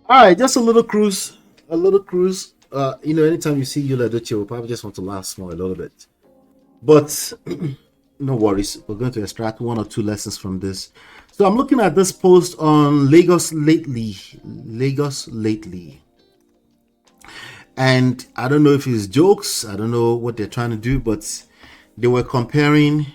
All right, just a little cruise, a little cruise. Anytime you see Yul Edochie, we'll probably just want to laugh small a little bit. But no worries, we're going to extract one or two lessons from this. So I'm looking at this post on Lagos lately, and I don't know if it's jokes. I don't know what they're trying to do, but they were comparing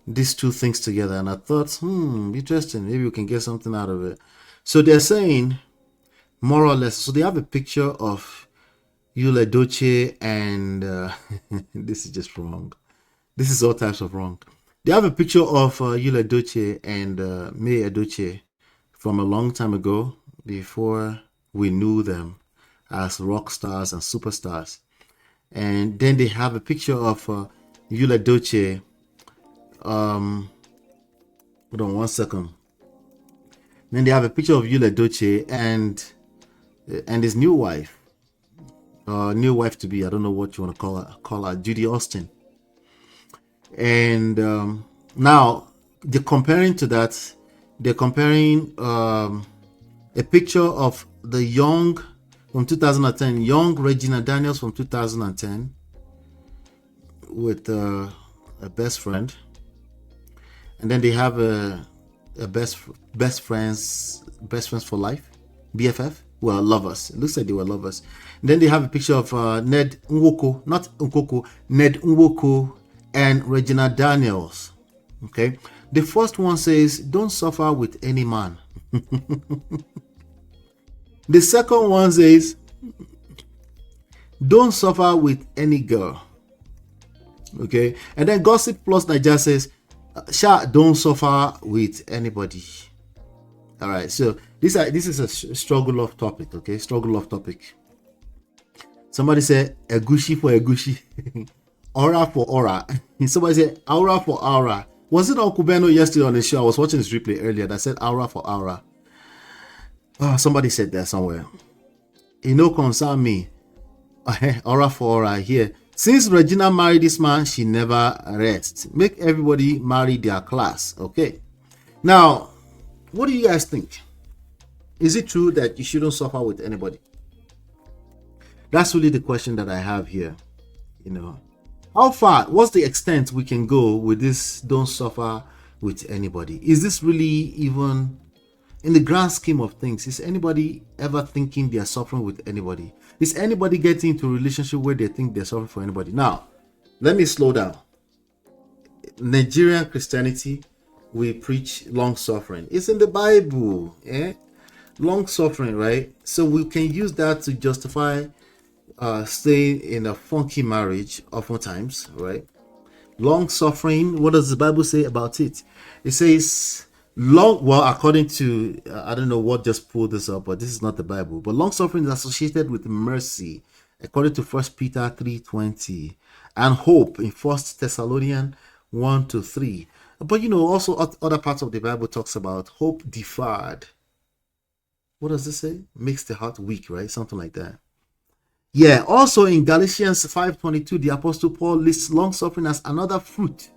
these two things together, and I thought, interesting. Maybe we can get something out of it. So they're saying more or less. So they have a picture of Yul Edochie and this is just wrong. This is all types of wrong. They have a picture of Yul Edochie and May Edochie from a long time ago, before we knew them as rock stars and superstars. And then they have a picture of Yul Edochie. Hold on one second. Then they have a picture of Yul Edochie and his new wife to be. I don't know what you want to call her, Judy Austin. And now they're comparing to that. They're comparing a picture of the young from 2010, young Regina Daniels from 2010 with a best friend, and then they have a best friends for life, BFF. Well, lovers. It looks like they were lovers. And then they have a picture of Ned Nwoko, not Nkoko, Ned Nwoko and Regina Daniels. Okay. The first one says, "Don't suffer with any man." The second one says, "Don't suffer with any girl." Okay. And then Gossip Plus Niger says, "Sha, don't suffer with anybody." All right. So this is a struggle of topic. Okay. Struggle of topic. Somebody said, "Egushi for Egushi." Aura for aura. Somebody said aura for aura. Was it Uncle Beno yesterday on the show? I was watching this replay earlier that said aura for aura. Oh, somebody said that somewhere. It no concern me. Aura for aura here. Since Regina married this man, she never rests. Make everybody marry their class. Okay. Now, what do you guys think? Is it true that you shouldn't suffer with anybody? That's really the question that I have here. How far, what's the extent we can go with this "don't suffer with anybody"? Is this really even in the grand scheme of things? Is anybody ever thinking they're suffering with anybody? Is anybody getting into a relationship where they think they're suffering for anybody? Now, let me slow down. Nigerian Christianity, we preach long suffering. It's in the Bible. Long suffering, right? So we can use that to justify staying in a funky marriage oftentimes, right? Long suffering, what does the Bible say about it? It says according to I don't know what just pulled this up, but this is not the Bible. But long suffering is associated with mercy, according to 1 Peter 3:20, and hope in 1 Thessalonians 1-3. But also other parts of the Bible talks about hope deferred. What does this say? Makes the heart weak, right? Something like that. Yeah, also in Galatians 5:22, the Apostle Paul lists long suffering as another fruit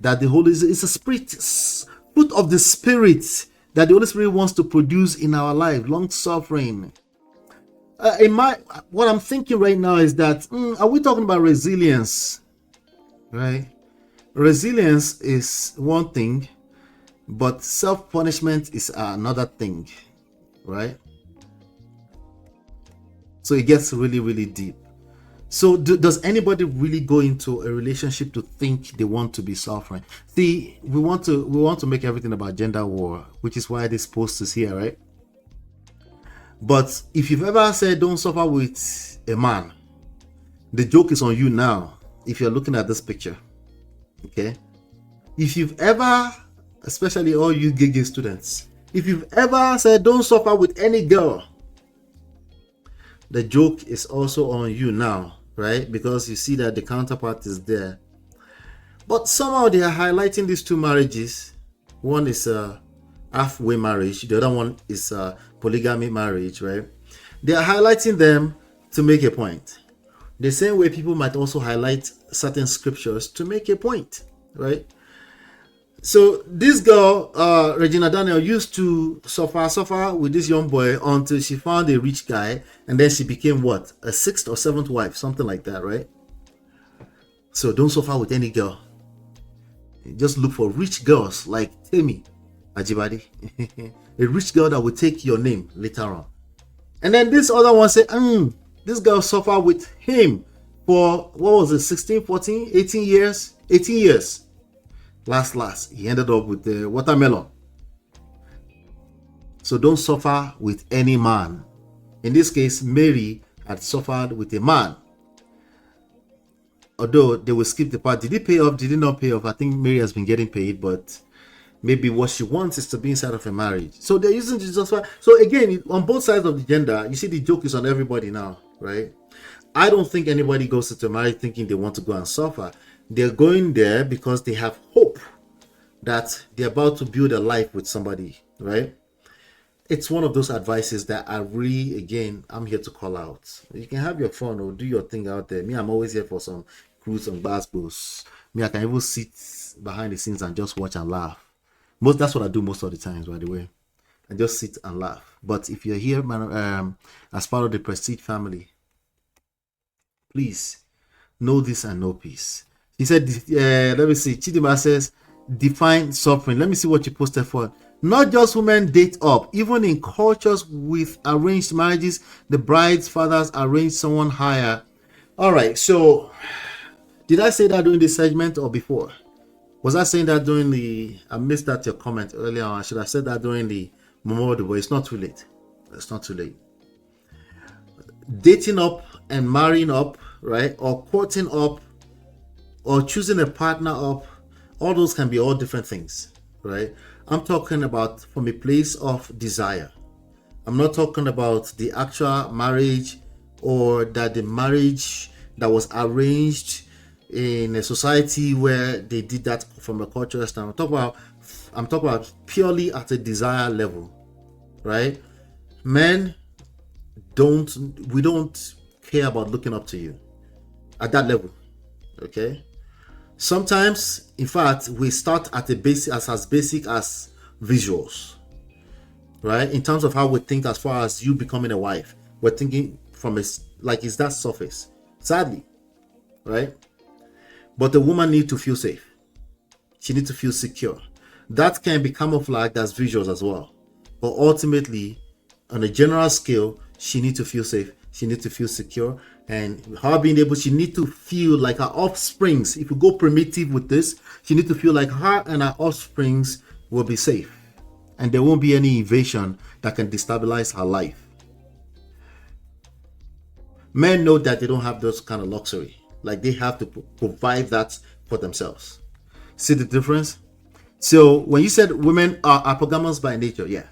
that the Holy is a fruit of the Spirit that the Holy Spirit wants to produce in our life. Long suffering. What I'm thinking right now is that are we talking about resilience? Right? Resilience is one thing, but self-punishment is another thing, right? So it gets really, really deep. So does anybody really go into a relationship to think they want to be suffering? See, we want to make everything about gender war, which is why this post is here, right? But if you've ever said don't suffer with a man, the joke is on you now. If you're looking at this picture, okay? If you've ever, especially all you gay students, if you've ever said don't suffer with any girl, the joke is also on you now, right? Because you see that the counterpart is there. But somehow they are highlighting these two marriages. One is a halfway marriage. The other one is a polygamy marriage, right? They are highlighting them to make a point. The same way people might also highlight certain scriptures to make a point, right? So this girl, Regina Daniel, used to suffer with this young boy until she found a rich guy, and then she became what, a sixth or seventh wife, something like that, right? So don't suffer with any girl. Just look for rich girls like Temi Ajibade, a rich girl that will take your name later on. And then this other one said, this girl suffered with him for, what was it, 16, 14, 18 years? 18 years. Last, he ended up with the watermelon. So don't suffer with any man. In this case, Mary had suffered with a man. Although they will skip the part, did it pay off? Did it not pay off? I think Mary has been getting paid, but maybe what she wants is to be inside of a marriage. So they're using Jesus. So again, on both sides of the gender, you see the joke is on everybody now, right? I don't think anybody goes into marriage thinking they want to go and suffer. They're going there because they have hope that they're about to build a life with somebody, right? It's one of those advices that I really, again, I'm here to call out. You can have your fun or do your thing out there. Me, I'm always here for some cruise and basketballs. Me, I can even sit behind the scenes and just watch and laugh. That's what I do most of the times, by the way. I just sit and laugh. But if you're here, man, as part of the Prestige family, please know this and know peace. He said, let me see. Chidima says, define suffering. Let me see what you posted for. Not just women date up. Even in cultures with arranged marriages, the bride's fathers arrange someone higher. All right. So, did I say that during this segment or before? Was I saying that during the... I missed that your comment earlier on. Should I said that during the Memorial Day? It's not too late. It's not too late. Dating up and marrying up, right? Or courting up, or choosing a partner up, all those can be all different things, right? I'm talking about from a place of desire. I'm not talking about the actual marriage or that the marriage that was arranged in a society where they did that from a cultural standpoint. I'm talking about purely at a desire level, right? Men we don't care about looking up to you at that level, okay? Sometimes, in fact, we start at a basic as basic as visuals, right? In terms of how we think as far as you becoming a wife, we're thinking from it's that surface, sadly, right? But the woman needs to feel safe. She needs to feel secure. That can be camouflaged as visuals as well. But ultimately, on a general scale, she needs to feel safe. She needs to feel secure. And her being able, she needs to feel like her offsprings, if you go primitive with this, she needs to feel like her and her offsprings will be safe. And there won't be any invasion that can destabilize her life. Men know that they don't have those kind of luxury. Like they have to provide that for themselves. See the difference? So when you said women are apogamous by nature, yeah,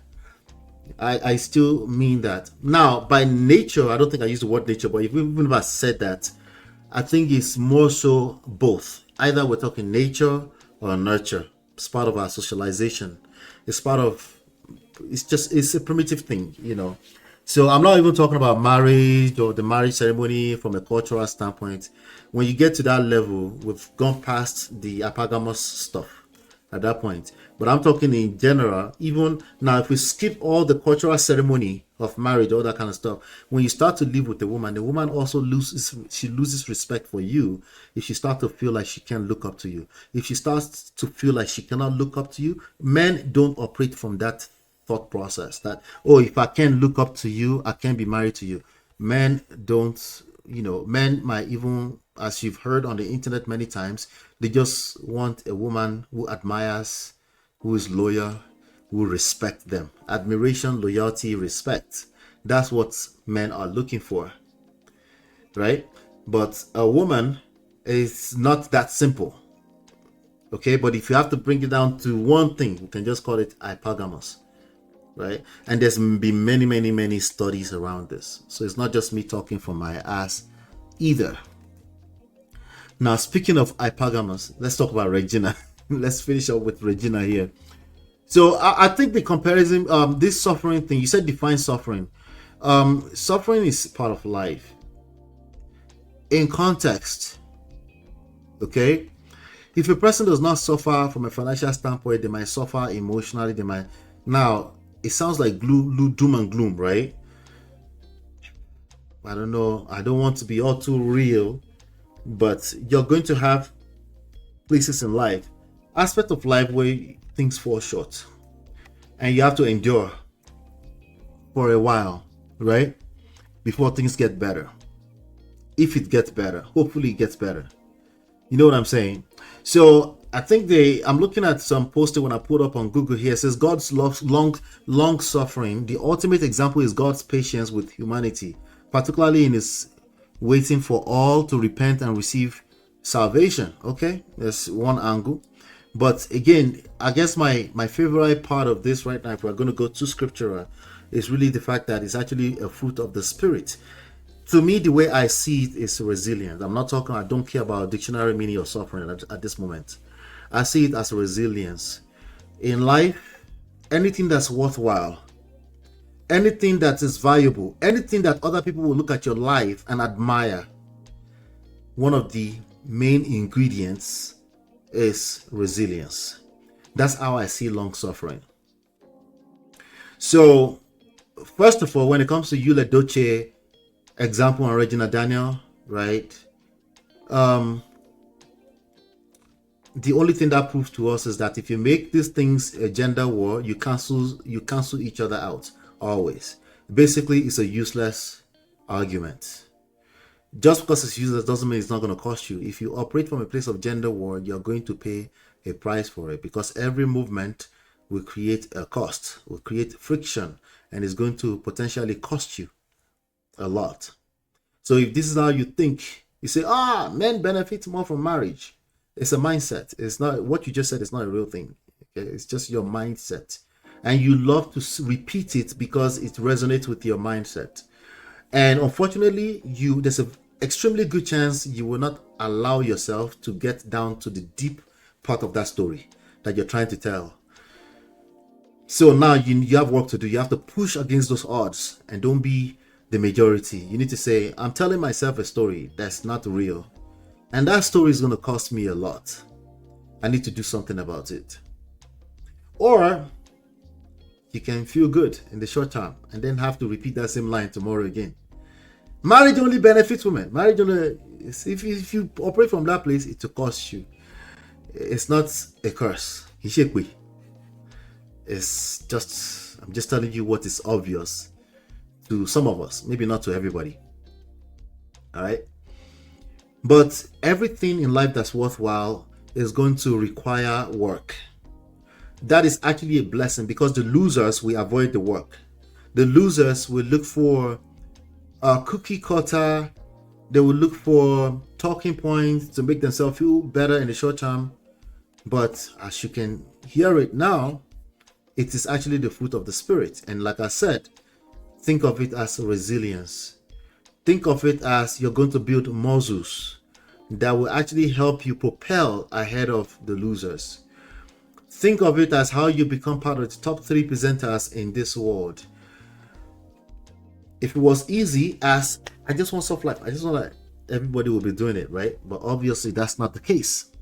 I still mean that. Now, by nature, I don't think I used the word nature, but even if I said that, I think it's more so both. Either we're talking nature or nurture. It's part of our socialization. It's a primitive thing, you know. So I'm not even talking about marriage or the marriage ceremony from a cultural standpoint. When you get to that level, we've gone past the apogamous stuff at that point. But I'm talking in general. Even now, if we skip all the cultural ceremony of marriage, all that kind of stuff, when you start to live with a woman, the woman also loses respect for you if she starts to feel like she can't look up to you. If she starts to feel like she cannot look up to you, men don't operate from that thought process that, oh, if I can't look up to you, I can't be married to you. Men don't, men might even, as you've heard on the internet many times, they just want a woman who admires, who is loyal, who respect them. Admiration, loyalty, respect. That's what men are looking for, right? But a woman is not that simple, okay? But if you have to bring it down to one thing, we can just call it hypogamous, right? And there's been many, many, many studies around this. So it's not just me talking from my ass either. Now, speaking of hypogamous, let's talk about Regina. Let's finish up with Regina here. So I think the comparison, this suffering thing, you said define suffering. Suffering is part of life. In context, okay? If a person does not suffer from a financial standpoint, they might suffer emotionally. They might. Now, it sounds like doom and gloom, right? I don't know. I don't want to be all too real, but you're going to have places in life, aspect of life where things fall short, and you have to endure for a while, right? Before things get better. If it gets better, hopefully it gets better. You know what I'm saying? So I think I'm looking at some poster when I put up on Google here. It says God's long suffering. The ultimate example is God's patience with humanity, particularly in his waiting for all to repent and receive salvation. Okay, that's one angle. But again, I guess my favorite part of this right now, if we're going to go to scriptural, is really the fact that it's actually a fruit of the spirit. To me, the way I see it is resilience. I'm not talking, I don't care about dictionary meaning of suffering at this moment. I see it as resilience. In life, anything that's worthwhile, anything that is valuable, anything that other people will look at your life and admire, one of the main ingredients is resilience. That's how I see long suffering. So, first of all, when it comes to Yul Edochie example on Regina Daniel, right? The only thing that proves to us is that if you make these things a gender war, you cancel each other out always. Basically, it's a useless argument. Just because it's useless doesn't mean it's not going to cost you. If you operate from a place of gender war, you're going to pay a price for it, because every movement will create a cost, will create friction, and is going to potentially cost you a lot. So if this is how you think, you say, men benefit more from marriage. It's a mindset. It's not what you just said. It's not a real thing. Okay? It's just your mindset, and you love to repeat it because it resonates with your mindset. And unfortunately, there's an extremely good chance you will not allow yourself to get down to the deep part of that story that you're trying to tell. So now you have work to do. You have to push against those odds and don't be the majority. You need to say, I'm telling myself a story that's not real, and that story is going to cost me a lot. I need to do something about it. Or you can feel good in the short term and then have to repeat that same line tomorrow again. Marriage only benefits women. Marriage only, if you operate from that place, it will cost you. It's not a curse. It's just, I'm just telling you what is obvious to some of us, maybe not to everybody. All right. But everything in life that's worthwhile is going to require work. That is actually a blessing, because the losers will avoid the work. The losers will look for a cookie cutter. They will look for talking points to make themselves feel better in the short term. But as you can hear it now, it is actually the fruit of the spirit. And like I said, think of it as resilience. Think of it as you're going to build muscles that will actually help you propel ahead of the losers. Think of it as how you become part of the top 3 presenters in this world. If it was easy as, I just want soft life, I just want that, everybody will be doing it, right? But obviously that's not the case.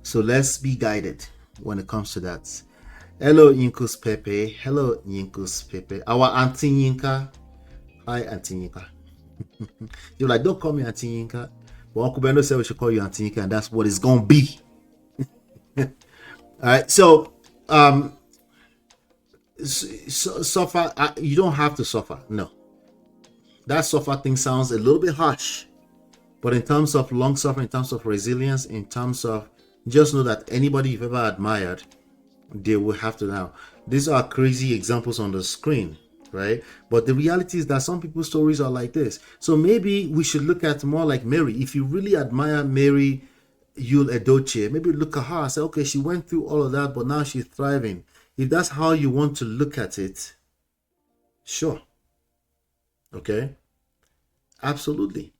So let's be guided when it comes to that. Hello, Yinkus Pepe. Hello, Yinkus Pepe. Our Auntie Yinka. Hi, Auntie Yinka. You're like, don't call me Auntie Yinka. But Uncle Bendo said we should call you Auntie Yinka, and that's what it's going to be. All right. So, suffer. You don't have to suffer. No. That suffer thing sounds a little bit harsh. But in terms of long suffering, in terms of resilience, in terms of, just know that anybody you've ever admired, they will have to now. These are crazy examples on the screen, right? But the reality is that some people's stories are like this. So maybe we should look at more like Mary. If you really admire Mary Yul Edochie, maybe look at her and say, okay, she went through all of that, but now she's thriving. If that's how you want to look at it, sure. Okay? Absolutely.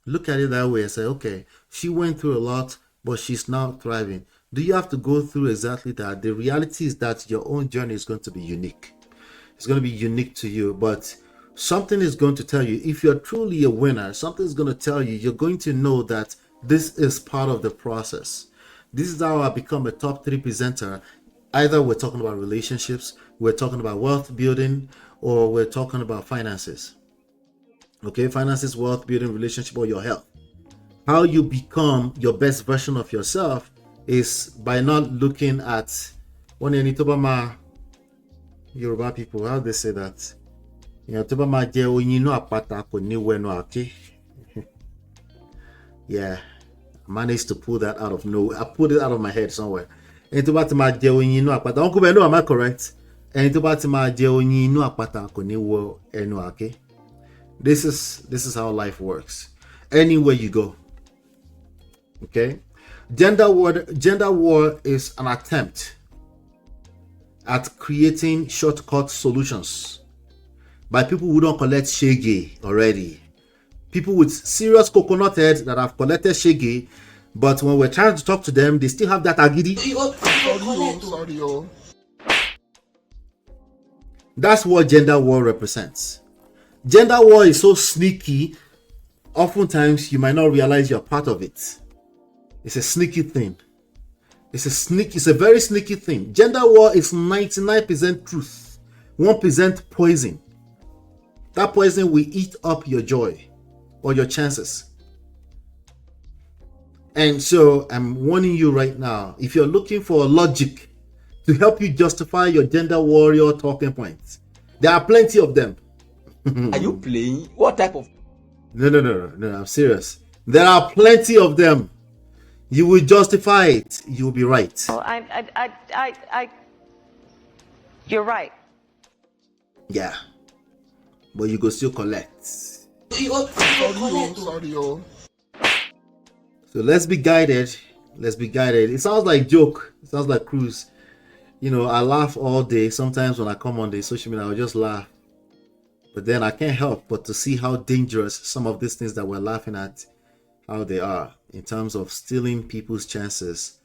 Look at it that way and say, okay, she went through a lot, but she's now thriving. Do you have to go through exactly that? The reality is that your own journey is going to be unique. It's going to be unique to you, but something is going to tell you, if you're truly a winner, something is going to tell you, you're going to know that This is part of the process. This is how I become a top 3 presenter. Either we're talking about relationships, we're talking about wealth building, or we're talking about finances. Okay, finances, wealth building, relationship, or your health. How you become your best version of yourself is by not looking at one Yoruba people, how they say that. Yeah, I managed to pull that out of nowhere. I pulled it out of my head somewhere. Am I correct? This is how life works. Anywhere you go. Okay? Gender war is an attempt at creating shortcut solutions by people who don't collect shege already. People with serious coconut heads that have collected shege, but when we're trying to talk to them, they still have that agidi. Sorry. That's what gender war represents. Gender war is so sneaky, oftentimes you might not realize you're part of it. It's a sneaky thing. It's a very sneaky thing. Gender war is 99% truth, 1% poison. That poison will eat up your joy or your chances. And so I'm warning you right now, if you're looking for logic to help you justify your gender warrior talking points, there are plenty of them. Are you playing? What type of... No, I'm serious. There are plenty of them. You will justify it. You'll be right. Oh, you're right. Yeah. But you go still collect. Sorry. So let's be guided. It sounds like joke. It sounds like cruise. I laugh all day. Sometimes when I come on the social media, I'll just laugh. But then I can't help but to see how dangerous some of these things that we're laughing at, how they are in terms of stealing people's chances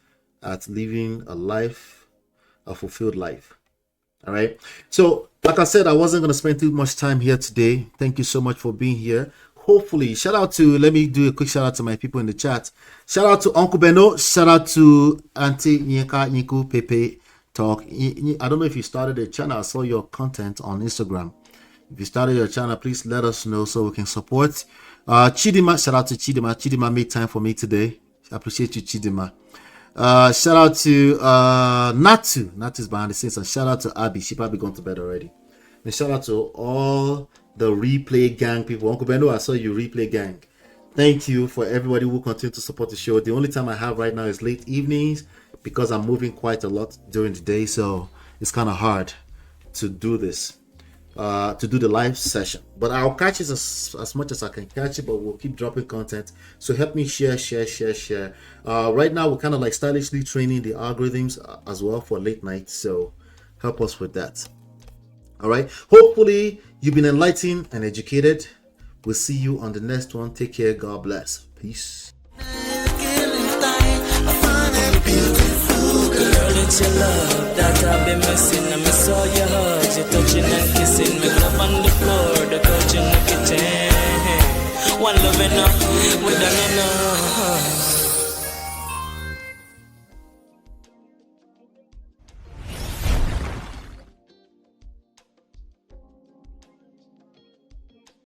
at living a fulfilled life. All right. So, like I said, I wasn't going to spend too much time here today. Thank you so much for being here. Hopefully, let me do a quick shout out to my people in the chat. Shout out to Uncle Beno. Shout out to Auntie Nyeka Niku Pepe Talk. I don't know if you started a channel. I saw your content on Instagram. If you started your channel, please let us know so we can support. Chidima, shout out to Chidima. Chidima made time for me today. I appreciate you, Chidima. Shout out to Natu. Natu's behind the scenes. And shout out to Abby. She probably gone to bed already. And shout out to all the replay gang people. Uncle Bendo, I saw you, replay gang. Thank you for everybody who continue to support the show. The only time I have right now is late evenings because I'm moving quite a lot during the day. So it's kind of hard to do this. To do the live session, but I'll catch it as much as I can catch it, but we'll keep dropping content, so help me share. Right now we're kind of like stylishly training the algorithms as well for late night, so help us with that. All right, hopefully you've been enlightened and educated. We'll see you on the next one. Take care. God bless. Peace. It's your love that I've been missing. I miss all your hugs, your touching and kissing. Me love on the floor, the couch in the kitchen. One love enough, we done